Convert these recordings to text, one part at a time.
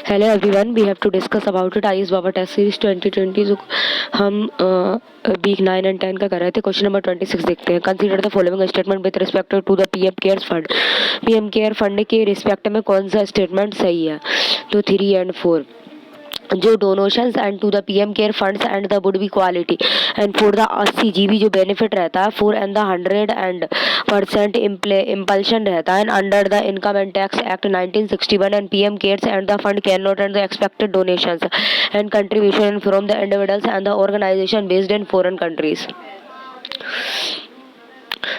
Hello everyone, we have to discuss about it IAS Baba test series 2020 जो हम week 9 and 10 का कर रहे थे। क्वेश्चन नंबर 26 देखते हैं। Consider the following statement with respect to the PM cares fund. PM care fund के respect में कौन सा स्टेटमेंट सही है? तो 3 एंड 4 जो donations and to the PM care funds and the would be quality and for the 80 GB जो benefit रहता है, फॉर एंड द 100% इम्पल्शन रहता है under the income and tax act 1961 and PM cares and the fund can not and the expected donations and contribution from the individuals and the organisation based in foreign countries.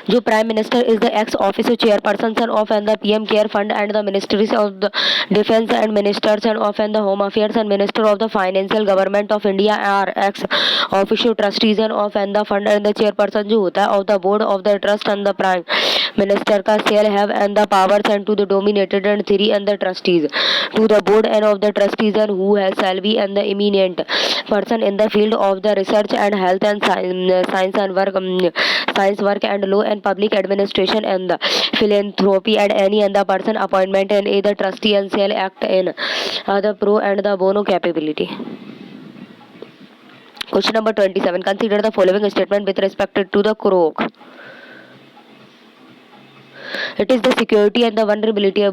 जो prime minister is the ex office chairperson of and the PM care fund and the ministries of the defence and ministers and of and the home affairs and minister of the financial government of India are ex official trustees and of and the fund and the chairperson जो होता है of the board of the trust and the prime minister का shall have and the powers and to the dominated and 3 and the trustees to the board and of the trustees and who has shall be and the eminent person in the field of the research and health and science and work science work and law and public administration and the philanthropy and any other person appointment and either trustee and shall act in the pro and the bono capability. Question number 27. Consider the following statement with respect to the croak. It is the security and the vulnerability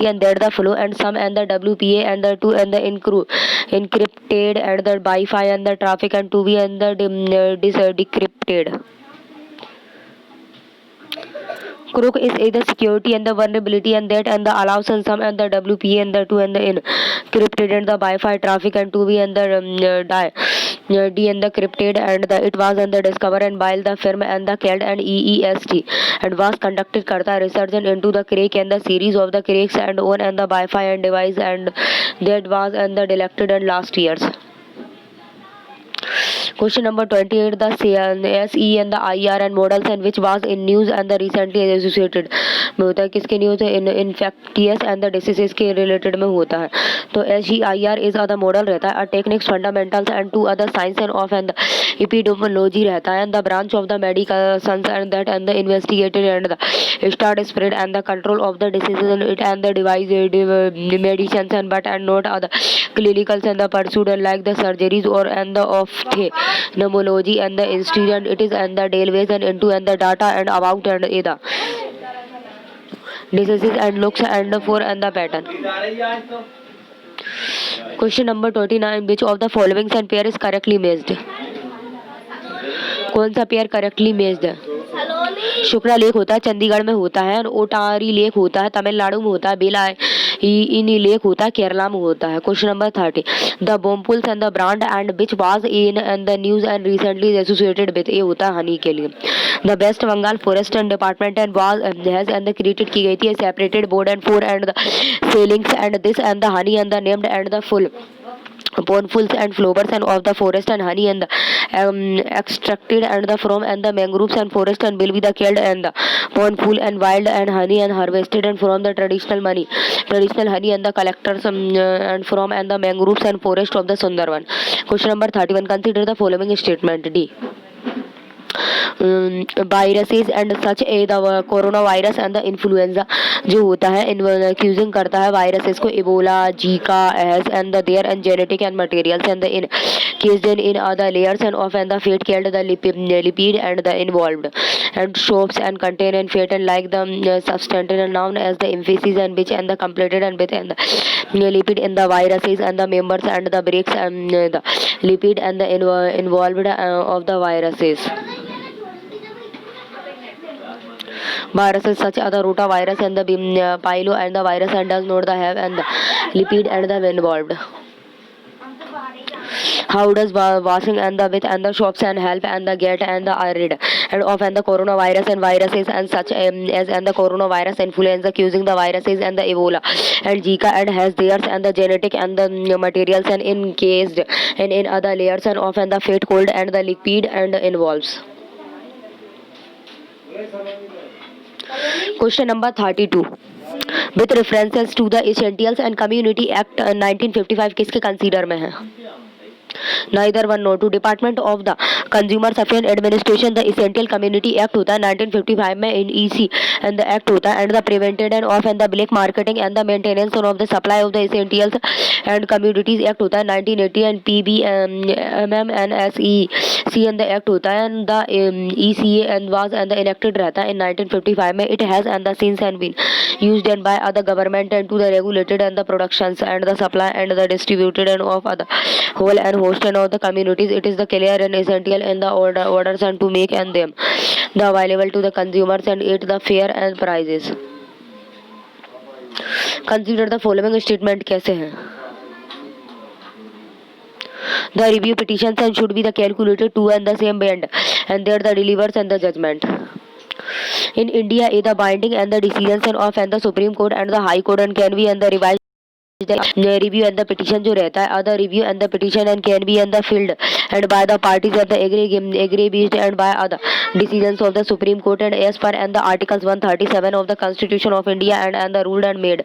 and that the flow and some and the WPA and the 2 and the encrypted and the Wi-Fi and the traffic and 2B and the decrypted. Crook is either security and the vulnerability and that and the allows and some and the WPA and the 2 and the encrypted and the Wi-Fi traffic and 2B and the D and the crypted and the it was and the discover and while the firm and the called and EEST and was conducted करता research and into the crack and the series of the cracks and on and the Wi-Fi and device and that was and the delected and last years. Question number 28. The SE and the IR and models and which was in news and the recently associated में होता है किसके news in infectious and the diseases के related में होता है। तो SGIR is other model रहता है techniques fundamentals and to other science and of and epidemiology रहता है and the branch of the medical science and that and the investigated and the start spread and the control of the diseases and it and the device medicine and but and not other clinicals and the pursued like the surgeries और and the of the pneumology and the institute it is and the database and into and the data and about and the diseases and looks and for and the pattern. Question number 29. Which of the following pair is correctly matched? कौन सा pair correctly matched है? Shukla lake होता है चंडीगढ़ में होता है, ओटारी lake होता है तमिलनाडु में होता है, बेला इनी लेक होता है केरला में होता है। Question number 30. The Bonphools and the brand and which was in and the news and recently associated with, ये होता है हनी के लिए। The West Bengal forest and department and was has and created की गई थी separated board and for and the sellings and this and the honey and the named and the full Bonfuls and flowers and of the forest and honey and the extracted and the from and the mangroves and forest and will be the killed and the bonful and wild and honey and harvested and from the traditional honey and the collectors and from and the mangroves and forest of the Sundarban. Question number 31. Consider the following statement. D. Viruses and such a the corona virus and the influenza जो होता है accusing करता है viruses को Ebola Zika as and the there and genetic and materials and the in case in other layers and of and the fat called the lipid and the involved and shops and contain and fat and like the substance and known as the emphasis and which and the completed and with and the lipid in the viruses and the members and the breaks and the lipid and the involved of the viruses. Viruses such as the rotavirus and the pylo and the virus and does not have and the lipid and the involved. How does washing and the with and the shops and help and the get and the rid and of and the coronavirus and viruses and such as and the coronavirus influenza using the viruses and the Ebola and Zika and has theirs and the genetic and the materials and encased and in other layers and of and the fate cold and the lipid and involves. Question number 32. With references to the Essentials and Community Act 1955 किसके consider में है? Neither one nor two. Department of the consumer affair administration the essential community act होता है 1955 में, इन EC and the act होता है, and the prevented and of and the black marketing and the maintenance of the supply of the essentials and communities act होता है 1980, and PBMMNSEC and the act होता है, and the ECA and was and enacted रहता है इन 1955 में. It has and the scenes and been used and by other government and to the regulated and the productions and the supply and the distributed and of other whole and host and of the communities. It is the clear and essential in the orders and to make and them the available to the consumers and at the fair and prices. Consider the following statement कैसे हैं. The review petitions and should be the calculated to and the same band and there the delivers and the judgment. In India, the binding and the decisions of and the Supreme Court and the High Court and can be and the revised review and the petition जो रहता है, other review and the petition and can be and the filled and by the parties and the agree based and by other decisions of the Supreme Court and as per and the articles 137 of the Constitution of India and the ruled and made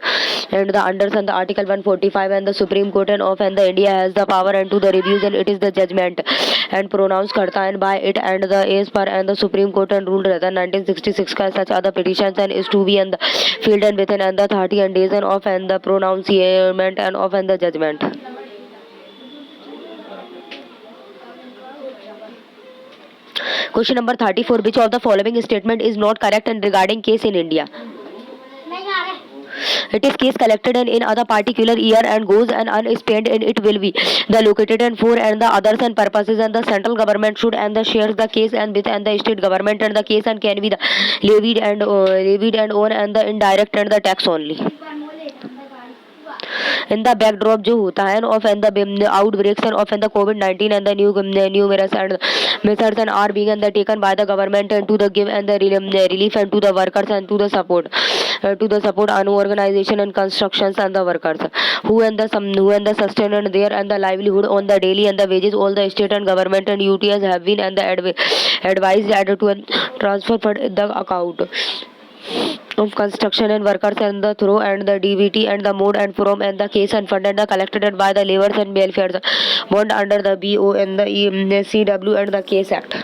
and the under and the article 145 and the Supreme Court and of and the India has the power and to the reviews and it is the judgment and pronounced करता है and by it and the as per and the Supreme Court and ruled रहता है 1966 का such other petitions and is to be and the filled and within and the 30 and days and of and the pronunciation and of and the judgment. Question number 34. Which of the following statement is not correct and regarding case in India? It is case collected and in other particular year and goes and unspent and it will be the located and for and the others and purposes and the central government should and the shares the case and with and the state government and the case and can be the levied and on and the indirect and the tax only. In the backdrop जो होता है of and the outbreaks and of and the COVID-19 and the numerous and methods and are being and the taken by the government and to the give and the relief and to the workers and to the support on organization and constructions and the workers who and the sustain and their and the livelihood on the daily and the wages. All the state and government and UTS have been and the advised to transfer for the account of construction and workers and the through and the DVT and the mode and from and the case and fund and the collected by the laborers and welfare bond under the BO and the CW and the case act.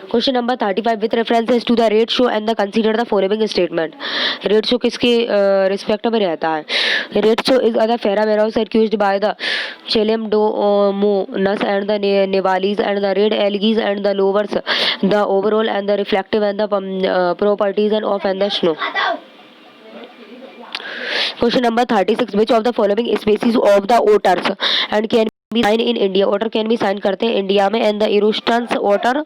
Question number 35. With references to the rate show and the consider the following statement. Rate show किसके respect में रहता है. Rate show is other Pharaohs accused by the Chelemdomonas and the Nevalis and the red algae and the lowers the overall and the reflective and the properties and of and the snow. Question number 36. Which of the following species of the otters and can be sign in India? Otter can be sign करते हैं India में and the Erustan's otter,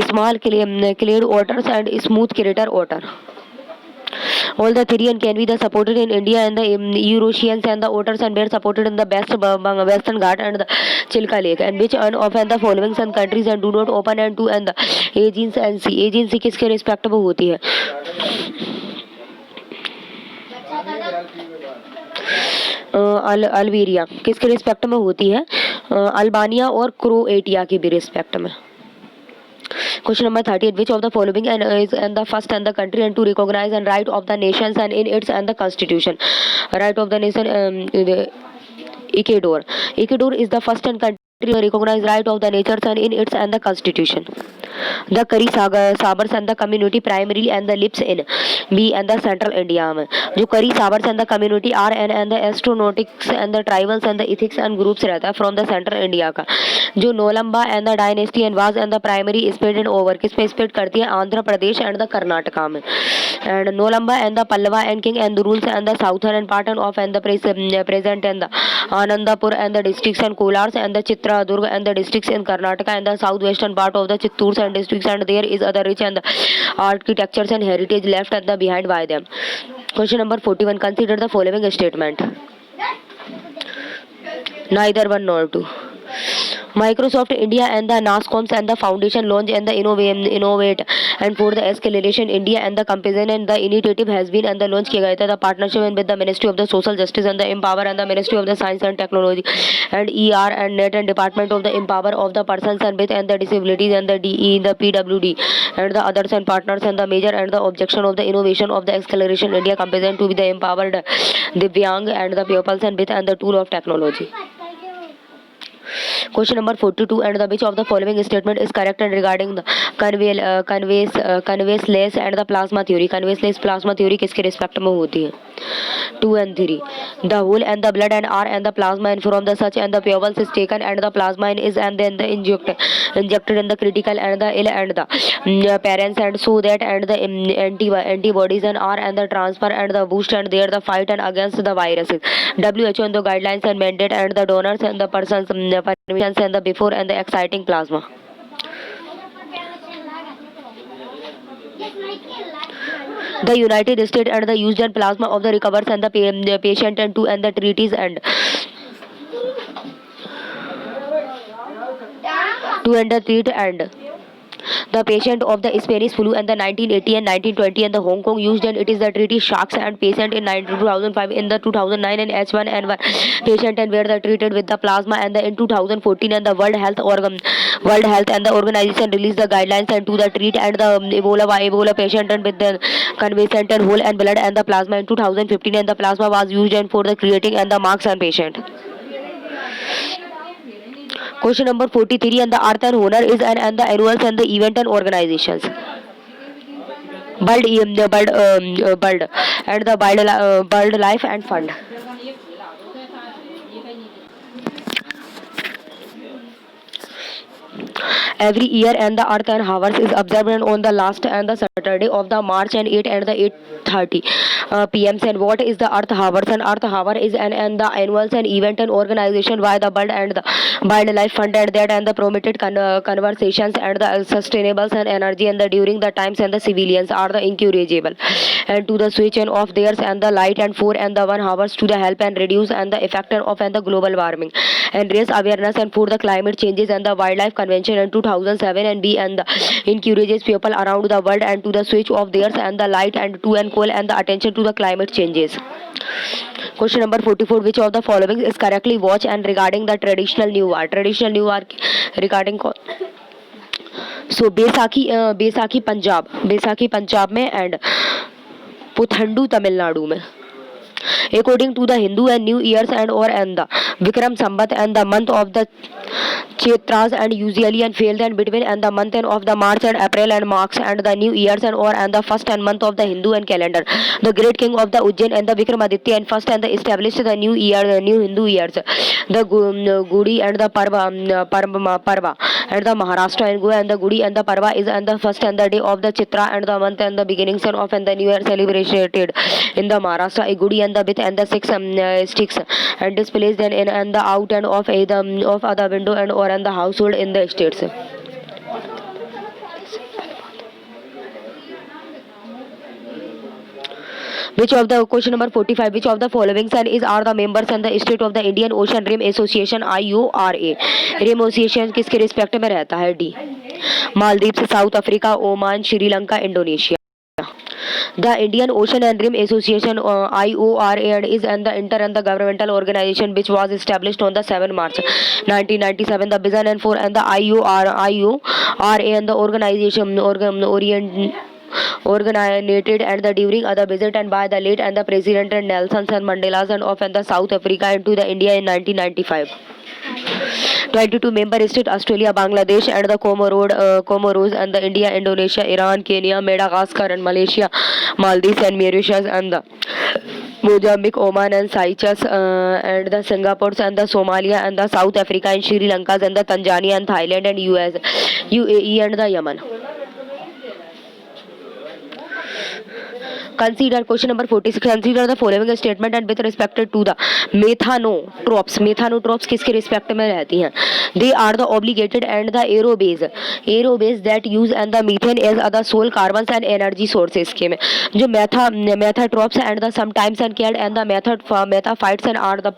small clade otters and smooth crater otter. All the three and can be the supported in India and the Eurasians and the otters and bear supported in the Western Ghat and the Chilka Lake. And which one of and the following some countries and do not open and to and the Aegean and Sea. Aegean Sea किसके respect में होती है? अल्बेरिया किसके respect में होती है? Albania और क्रोएटिया के भी रिस्पेक्ट में. Question number 38. Which of the following and is and the first and the country and to recognize and right of the nations and in its and the constitution? Right of the nation Ecuador. Ecuador is the first and country to recognize right of the natures and in its and the constitution. The Kari Sabars and the community primarily and the lives in B and the central India में जो Kari Sabars and the community are and the astronautics and the tribals and the ethics and groups रहता है from the central India का जो नोलम्बा and the dynasty and was and the primary spread over किस पे spread करती है Andhra Pradesh and the Karnataka में and नोलम्बा and the Pallava and king and the rules and the southern and part of and the present and the Anandapur and the districts and Kolars and the Chitradurga and the districts in Karnataka and the southwestern part of the Chittoor and districts and there is other rich and the architectures and heritage left at the behind by them. Question number 41. Consider the following statement. Neither one nor two. Microsoft India and the NASCOMs and the Foundation launch and the innovate and for the acceleration India and the comparison and the initiative has been and the launch किया गया था. The partnership with the Ministry of the Social Justice and the Empower and the Ministry of the Science and Technology and ER and NET and Department of the Empower of the Persons and with and the Disabilities and the DE, the PWD and the others and partners and the major and the objection of the innovation of the acceleration India comparison to be the empowered Divyang and the pupils and with and the tool of technology. Question number 42 and the which of the following statement is correct and regarding the conveyanceless and the plasma theory. Conveyanceless plasma theory किसके respect में होती है? 2 and 3. The whole and the blood and are and the plasma and from the such and the pupils is taken and the plasma is and then the injected in the critical and the ill and the parents and so that and the antibodies and are and the transfer and the boost and there the fight and against the viruses. WHO and the guidelines and mandate and the donors and the persons permissions and the before and the exciting plasma. The United States and the used and plasma of the recovers and the patient and to and the treaties and to and the treat and the patient of the Spanish flu and the 1980 and 1920 and the Hong Kong used and it is the treaty sharks and patient in 2005 in the 2009 and H1N1 patient and were the treated with the plasma and the in 2014 and the World Health and the organization released the guidelines and to the treat and the Ebola patient and with the convalescent and whole and blood and the plasma in 2015 and the plasma was used and for the creating and the marks and patient. Question number 43 and the earth and honor is and the annuals and the event and organizations. Bird and the bird life and fund. Every year and the earth and hours is observed on the last and the Saturday of the March and 8 and the 8:30 p.m. and what is the earth hours and earth hour is and the annuals and event and organization by the bird and the wildlife fund and that and the promoted conversations and the sustainables and energy and the during the times and the civilians are the incurable and to the switch and off theirs and the light and 4 and the 1 hours to the help and reduce and the effect of and the global warming and raise awareness and for the climate changes and the wildlife convention in 2007 and be and the encourages people around the world and to the switch off theirs and the light and to and call and the attention to the climate changes. Question number 44 which of the following is correctly watch and regarding the traditional new war regarding so Baisakhi Punjab में and Puthandu Tamil Nadu में. According to the Hindu and New Year's and or and the Vikram Sambat and the month of the Chaitras and usually and failed and between and the month and of the March and April and marks and the New Year's and or and the first and month of the Hindu and calendar. The great king of the Ujjain and the Vikramaditya and first and the established the new year, new Hindu years. The Gudi and the Parva and the Maharashtra and Goa and the Gudi and the Parva is and the first and the day of the Chitra and the month and the beginnings of and the New Year celebrated in the Maharashtra. A Gudi and the bit and the six sticks and displays then in and the out and of of other window and or and the household in the estates. Which of the question number 45 which of the following is are the members and the state of the Indian Ocean Rim Association IORA. Rim Association किसके respect में रहता है? D. Maldives, south Africa, Oman, Sri Lanka, Indonesia. The Indian Ocean and Rim Association IORA is and the inter and the governmental organization which was established on the 7 March 1997. The vision and for and the IORA and the organization originated and the during other visit and by the late and the President and Nelson and Mandela's and of and the South Africa into the India in 1995. 22 member states Australia, Bangladesh and the Comoros and the India, Indonesia, Iran, Kenya, Madagascar and Malaysia, Maldives and Mauritius and the Mozambique, Oman and Cyprus and the Singapore and the Somalia and the South Africa and Sri Lanka and the Tanzania and Thailand and US, UAE and the Yemen. Consider question number 46. Consider the following statement and with respect to the methanotropes. Methanotropes किसके respect में रहती हैं? They are the obligated and the aerobase that use and the methane as other sole carbons and energy sources के में जो methanotropes and the sometimes and called and the metaphytes and are the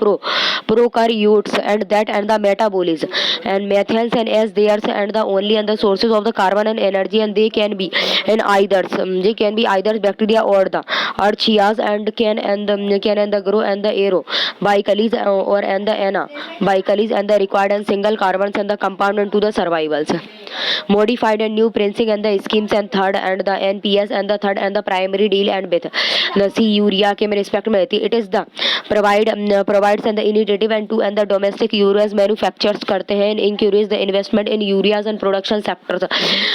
prokaryotes and that and the metabolism and methanes and as they are and the only and the sources of the carbon and energy and they can be either bacteria or the archaeas and can and the grow and the aero bicalis or and the bicalis and the required and single carbons and the compound into the survivals modified and new pricing and the schemes and third and the NPS and the third and the primary deal and with the C urea के में respect में रहती है. It is the provides and the initiative and to and the domestic ureas manufacturers करते हैं and encourage the investment in ureas and production sectors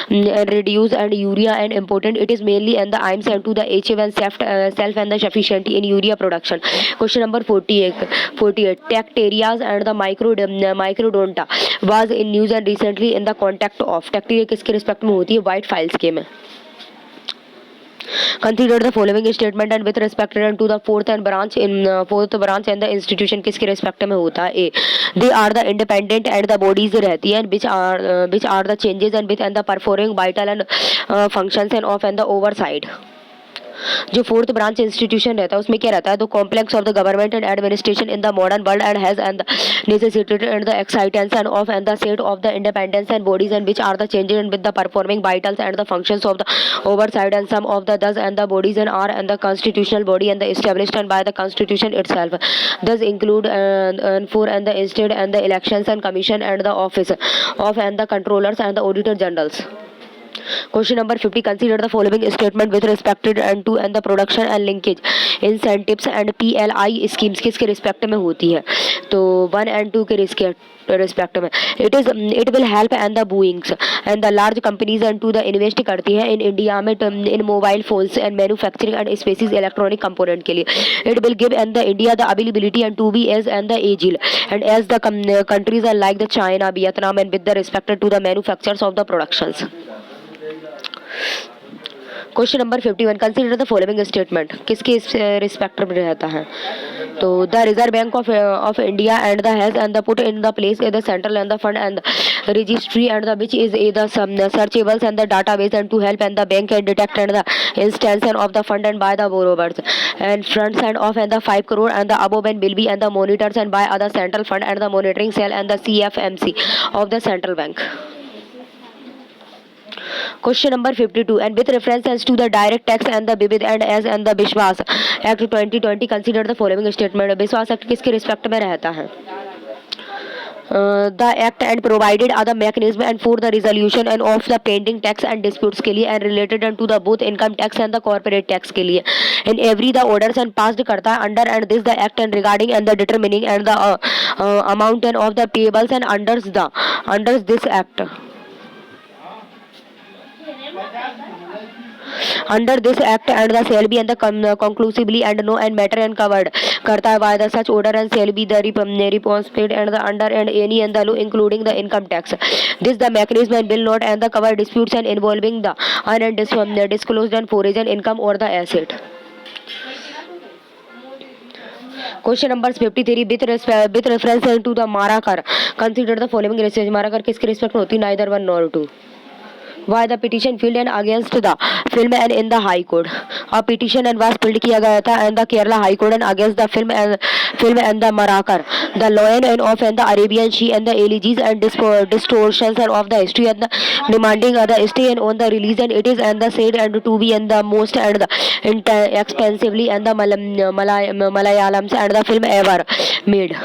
and reduce and urea and important. It is mainly and the aims and to the HF and self and the sufficiency in urea production. Question number 48. Bacteria and the microdonta was in news and recently in the contact of bacteria किसके respect में होती है? White files के में. Consider the following statement and with respect to the fourth branch and the institution किसके respect में होता है? A. They are the independent and the bodies रहती है which are the changes and with and the performing vital and functions and of and the oversight. जो fourth branch institution रहता है उसमें क्या रहता है? The complex of the government and administration in the modern world and has and necessitated and the excitation of and the set of the independence and bodies and which are the changes and with the performing vitals and the functions of the oversight and some of the thus and the bodies and are and the constitutional body and the established and by the constitution itself thus include for and the instead and the elections and commission and the office of and the controllers and the auditor generals. Question number 50. Consider the following statement with respect to and the production and linkage incentives and PLI schemes किसके respect में होती है? तो 1 and 2 के respect में it will help and the boeings and the large companies and to the invest करती है in India में in mobile phones and manufacturing and species electronic component के लिए. It will give and the India the ability and to be as and the agile and as the countries are like the China, Vietnam and with the respect to the manufacturers of the productions. Question number 51. Consider the following statement किसके respect में रहता है? तो the Reserve Bank of India and the has and the put in the place the central and the fund and registry and the which is the searchables and the database and to help and the bank and detect and the intention of the fund and by the borrowers and funds and of and the 5 crore and the above and will be and the monitors and by other central fund and the monitoring cell and the CFMC of the central bank. Question number 52. And with reference to the direct tax and the Bibid and as and the Bishwas Act 2020 consider the following statement. Bishwas Act किसके respect में रहता है? The act and provided other mechanism and for the resolution and of the pending tax and disputes के लिए and related and to the both income tax and the corporate tax के लिए and every the orders and passed करता है under and this the act and regarding and the determining and the amount and of the payables and under this act. Under this act and the shall be and the conclusively and no and matter and covered करता है by the such order and shall be the response paid and the under and any and the law including the income tax. This the mechanism and will not and the cover disputes and involving the undisclosed and foreign income or the asset. Question number 53. With reference to the Marakar consider the following research. Marakar किसके respect में होती है? Neither 1 nor 2. Why the petition filed and against the film and in the High Court? A petition and was filed किया गया था and the Kerala High Court and against the film and the Marakar, the Lion and of and the Arabian Sea and the elegies and distortions and of the history and the demanding the stay and on the release and it is and the said and to be and the most and the expensively and the Malayalams and the film ever made.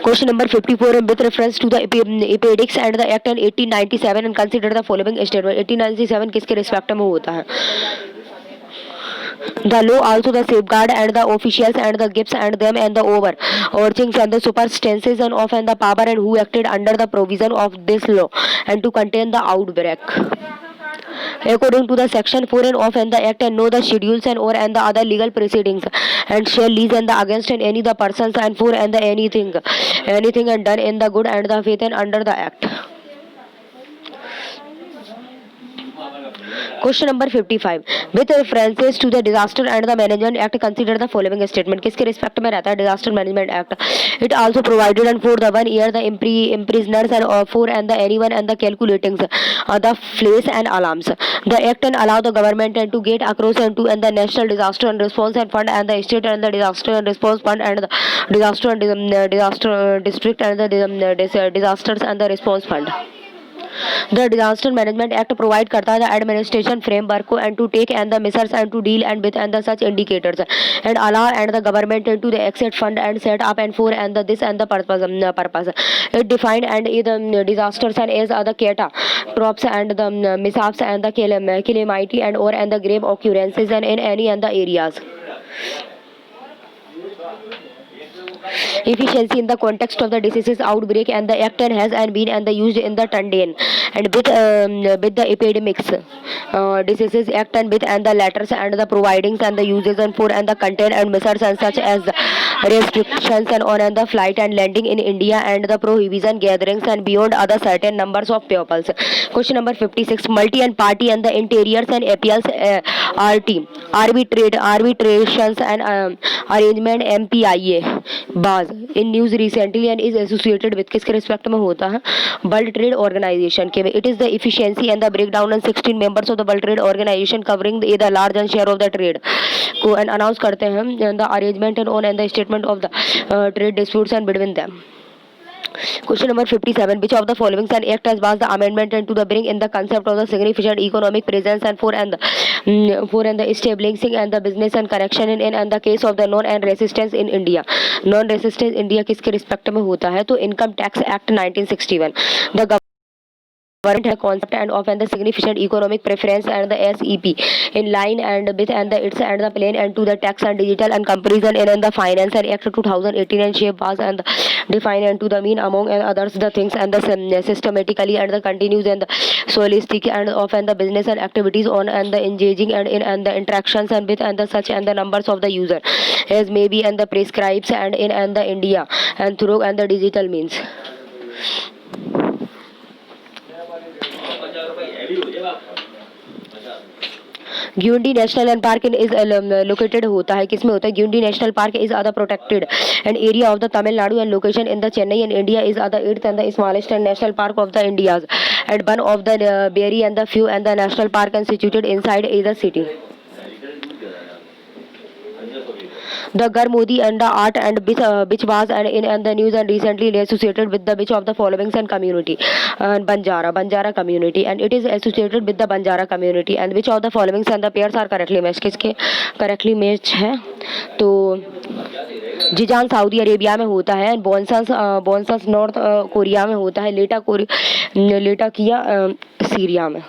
Question number 54. With reference to the Appendix and the Act in 1897 and consider the following statement. 1897 किसके respect में होता है? The law also the safeguard and the officials and the gifts and them and the overarching and the superstances and of and the power and who acted under the provision of this law and to contain the outbreak. According to the section 4 and of and the act and know the schedules and or and the other legal proceedings and shall lease and the against and any the persons and for and the anything and done in the good and the faith and under the act. Question number 55. With references to the Disaster and the Management Act, consider the following statement. किसके respect में रहता है Disaster Management Act? It also provided and for the 1 year the imprisoners and for and the anyone and the calculating the flares and alarms. The act and allow the government and to get across and to and the National Disaster and Response and Fund and the state and the Disaster and Response Fund and the Disaster and Disaster District and the Disasters and the Response Fund. The Disaster Management Act provide करता है the administration framework को and to take and the measures and to deal and with and the such indicators and allow and the government to the exit fund and set up and for and the this and the purpose. It defined and the disasters and as other catastrophes and the mishaps and the calamity and or and the grave occurrences and in any and the areas. Efficiency in the context of the diseases outbreak and the act and has and been and the used in the Tundian and with the epidemics diseases act and with and the letters and the providings and the uses and for and the content and measures and such as restrictions and on and the flight and landing in India and the prohibition gatherings and beyond other certain numbers of peoples. Question number 56. Multi and party and the interiors and appeals RT arbitrations and arrangement MPIA was in news recently and is associated with किसके respect में होता है World Trade Organization के में. It is the efficiency and the break down and 16 members of the World Trade Organization covering the large and share of the trade को and announce करते हैं the arrangement and on and the statement of the trade disputes and between them. Question number 57. Which of the following an act has passed the amendment and to the bring in the concept of the significant economic presence and for and the establishing and the business and connection in and the case of the non and resistance in India. Non resistance India किसके respect में होता है तो income tax act 1961. The government has concept and of and the significant economic preference and the SEP in line and with and the its and the plan and to the tax and digital and comparison in and the finance and act 2018 and shape was and define and to the mean among and others the things and the systematically and the continues and the solistic and of and the business and activities on and the engaging and in and the interactions and with and the such and the numbers of the user as maybe and the prescribes and in and the India and through and the digital means. Guindy national and park is located होता है किसमें होता है Guindy national park is other protected and area of the Tamil Nadu and location in the Chennai and India is other 8th and the smallest and national park of the India's and one of the very and the few and the national park and situated inside either city. The Garmodi and the art and which was and in and the news and recently associated with the which of the following and community Banjara community and it is associated with the Banjara community and which of the following and the pairs are correctly matched. किसके correctly matched है तो Jizan Saudi Arabia में होता है बोनसस north Korea में होता है लेटा किया सीरिया में.